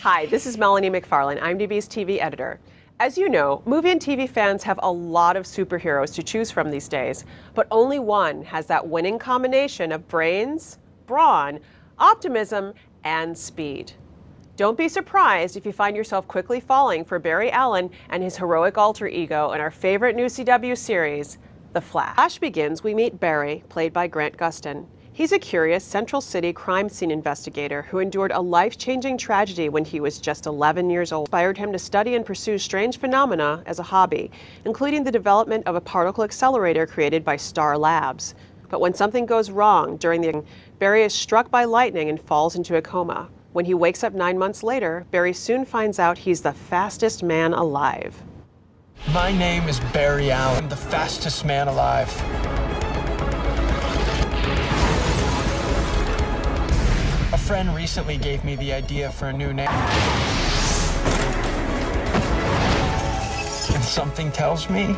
Hi, this is Melanie McFarland, IMDb's TV editor. As you know, movie and TV fans have a lot of superheroes to choose from these days, but only one has that winning combination of brains, brawn, optimism, and speed. Don't be surprised if you find yourself quickly falling for Barry Allen and his heroic alter ego in our favorite new CW series, The Flash. Flash begins, we meet Barry, played by Grant Gustin. He's a curious Central City crime scene investigator who endured a life-changing tragedy when he was just 11 years old. Inspired him to study and pursue strange phenomena as a hobby, including the development of a particle accelerator created by Star Labs. But when something goes wrong during the Barry is struck by lightning and falls into a coma. When he wakes up 9 months later, Barry soon finds out he's the fastest man alive. My name is Barry Allen, the fastest man alive. A friend recently gave me the idea for a new name. And something tells me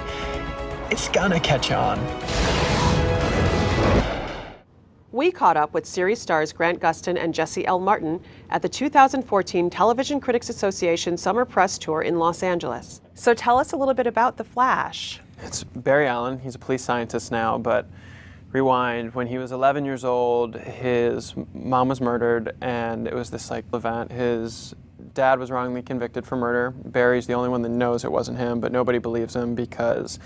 it's gonna catch on. We caught up with series stars Grant Gustin and Jesse L. Martin at the 2014 Television Critics Association Summer Press Tour in Los Angeles. So tell us a little bit about The Flash. It's Barry Allen. He's a police scientist now, but rewind, when he was 11 years old, his mom was murdered, and it was this event. His dad was wrongly convicted for murder. Barry's the only one that knows it wasn't him, but nobody believes him because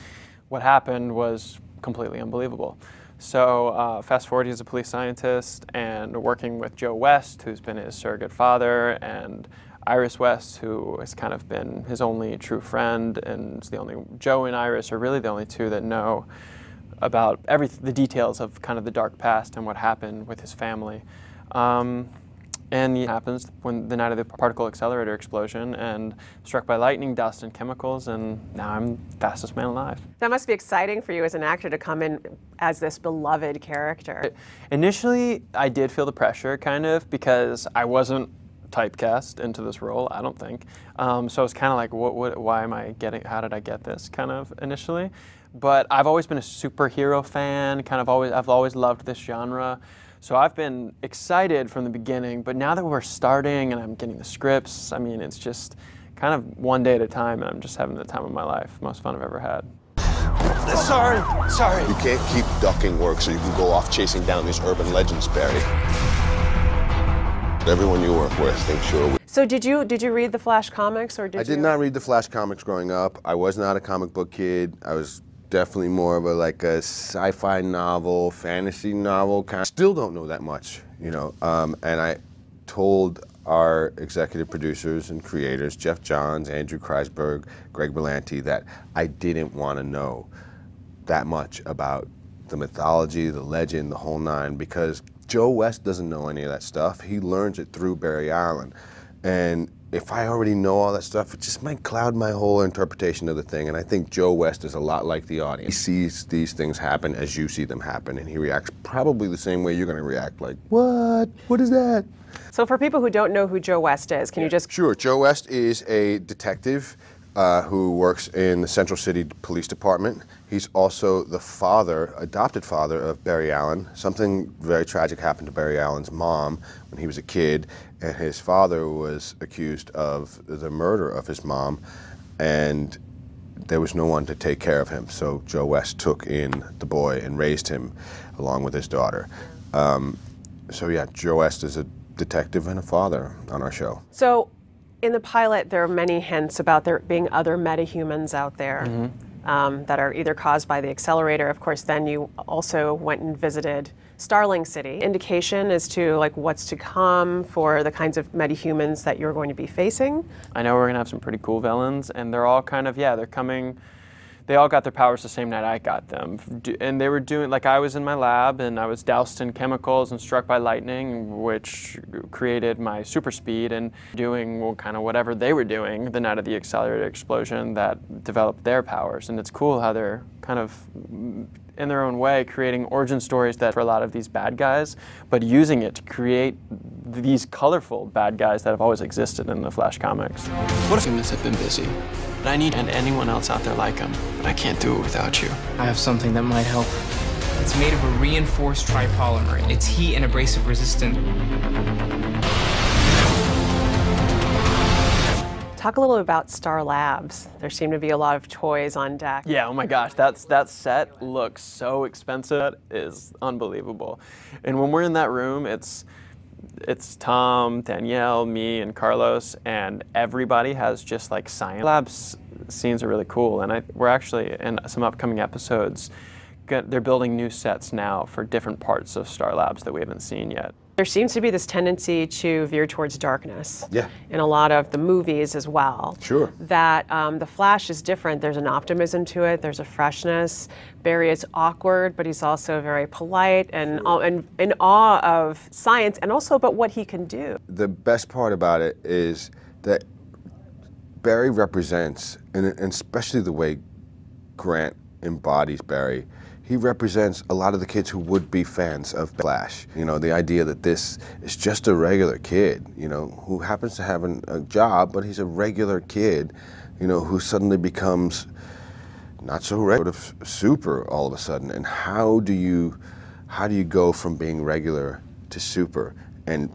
what happened was completely unbelievable. So fast forward, he's a police scientist and working with Joe West, who's been his surrogate father, and Iris West, who has kind of been his only true friend, and Joe and Iris are really the only two that know about the details of kind of the dark past and what happened with his family. And it happens when the night of the particle accelerator explosion, and struck by lightning, dust, and chemicals, and now I'm the fastest man alive. That must be exciting for you as an actor to come in as this beloved character. Initially, I did feel the pressure, kind of, because I wasn't typecast into this role, I don't think. So I was kind of like, why am I how did I get this, kind of, initially? But I've always been a superhero fan, I've always loved this genre. So I've been excited from the beginning, but now that we're starting and I'm getting the scripts, I mean, it's just kind of one day at a time, and I'm just having the time of my life. Most fun I've ever had. Sorry. You can't keep ducking work so you can go off chasing down these urban legends, Barry. Everyone you work with thinks you're a... So did you read the Flash comics, or did you? I did not read the Flash comics growing up. I was not a comic book kid. I was definitely more of a sci-fi novel, fantasy novel kind. Still don't know that much, you know. And I told our executive producers and creators, Geoff Johns, Andrew Kreisberg, Greg Berlanti, that I didn't want to know that much about the mythology, the legend, the whole nine, because Joe West doesn't know any of that stuff. He learns it through Barry Allen. And if I already know all that stuff, it just might cloud my whole interpretation of the thing. And I think Joe West is a lot like the audience. He sees these things happen as you see them happen, and he reacts probably the same way you're going to react, like, what? What is that? So for people who don't know who Joe West is, can you just... Sure. Joe West is a detective who works in the Central City Police Department. He's also the adopted father of Barry Allen. Something very tragic happened to Barry Allen's mom when he was a kid, and his father was accused of the murder of his mom, and there was no one to take care of him. So Joe West took in the boy and raised him along with his daughter. So yeah, Joe West is a detective and a father on our show. So in the pilot, there are many hints about there being other metahumans out there that are either caused by the accelerator. Of course, then you also went and visited Starling City. Indication as to what's to come for the kinds of metahumans that you're going to be facing? I know we're gonna have some pretty cool villains, and they're all kind of, they're coming. They all got their powers the same night I got them. And they were doing, I was in my lab and I was doused in chemicals and struck by lightning, which created my super speed, and doing kind of whatever they were doing the night of the accelerator explosion that developed their powers. And it's cool how they're kind of, in their own way, creating origin stories that for a lot of these bad guys, but using it to create these colorful bad guys that have always existed in the Flash comics. What if humans have been busy? But I need anyone else out there like him, but I can't do it without you. I have something that might help. It's made of a reinforced tripolymer. It's heat and abrasive resistant. Talk a little about Star Labs. There seem to be a lot of toys on deck. Yeah, oh my gosh, that set looks so expensive. That is unbelievable. And when we're in that room, it's Tom, Danielle, me, and Carlos, and everybody has just like science. Labs scenes are really cool, and we're actually in some upcoming episodes. They're building new sets now for different parts of Star Labs that we haven't seen yet. There seems to be this tendency to veer towards darkness. Yeah. In a lot of the movies as well. Sure. That the Flash is different. There's an optimism to it. There's a freshness. Barry is awkward, but he's also very polite and in awe of science and also about what he can do. The best part about it is that Barry represents, and especially the way Grant embodies Barry, he represents a lot of the kids who would be fans of Flash. You know, the idea that this is just a regular kid, you know, who happens to have a job, but he's a regular kid, you know, who suddenly becomes not so regular, sort of super all of a sudden. And how do you go from being regular to super? And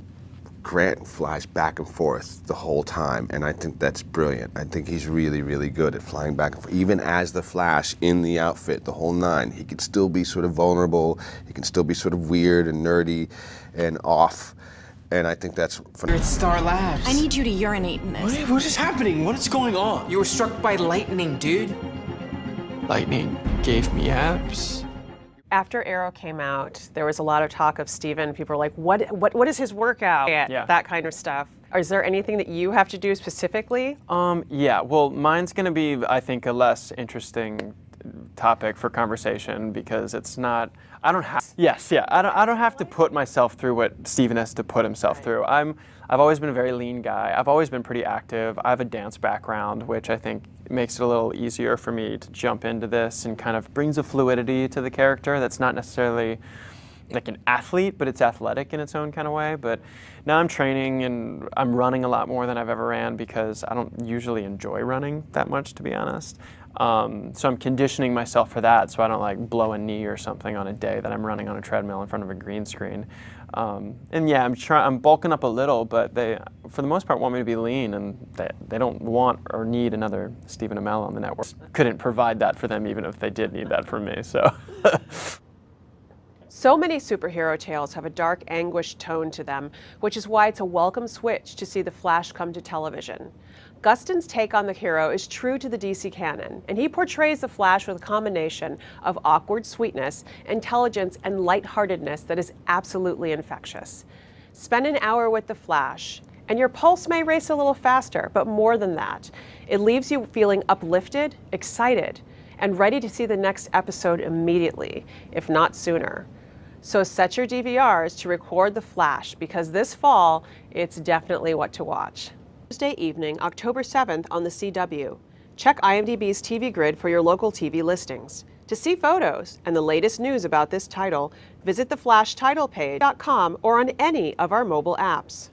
Grant flies back and forth the whole time, and I think that's brilliant. I think he's really, really good at flying back and forth. Even as the Flash in the outfit, the whole nine, he can still be sort of vulnerable, he can still be sort of weird and nerdy and off, and I think that's phenomenal. You're at Star Labs. I need you to urinate in this. What is happening? What is going on? You were struck by lightning, dude. Lightning gave me abs. After Arrow came out, there was a lot of talk of Steven. People were like, what is his workout? Yeah. That kind of stuff. Is there anything that you have to do specifically? Yeah, well, mine's gonna be, I think, a less interesting topic for conversation because it's not, I don't have to put myself through what Steven has to put himself through. I've always been a very lean guy. I've always been pretty active. I have a dance background, which I think makes it a little easier for me to jump into this and kind of brings a fluidity to the character that's not necessarily like an athlete, but it's athletic in its own kind of way. But now I'm training and I'm running a lot more than I've ever ran because I don't usually enjoy running that much, to be honest. So I'm conditioning myself for that so I don't like blow a knee or something on a day that I'm running on a treadmill in front of a green screen. And yeah, I'm bulking up a little, but they, for the most part, want me to be lean, and they don't want or need another Stephen Amell on the network. Couldn't provide that for them even if they did need that from me, so. So many superhero tales have a dark, anguished tone to them, which is why it's a welcome switch to see the Flash come to television. Gustin's take on the hero is true to the DC canon, and he portrays the Flash with a combination of awkward sweetness, intelligence, and lightheartedness that is absolutely infectious. Spend an hour with the Flash, and your pulse may race a little faster, but more than that, it leaves you feeling uplifted, excited, and ready to see the next episode immediately, if not sooner. So set your DVRs to record the Flash, because this fall, it's definitely what to watch. Thursday evening, October 7th on the CW. Check IMDb's TV grid for your local TV listings. To see photos and the latest news about this title, visit the Flash title page.com or on any of our mobile apps.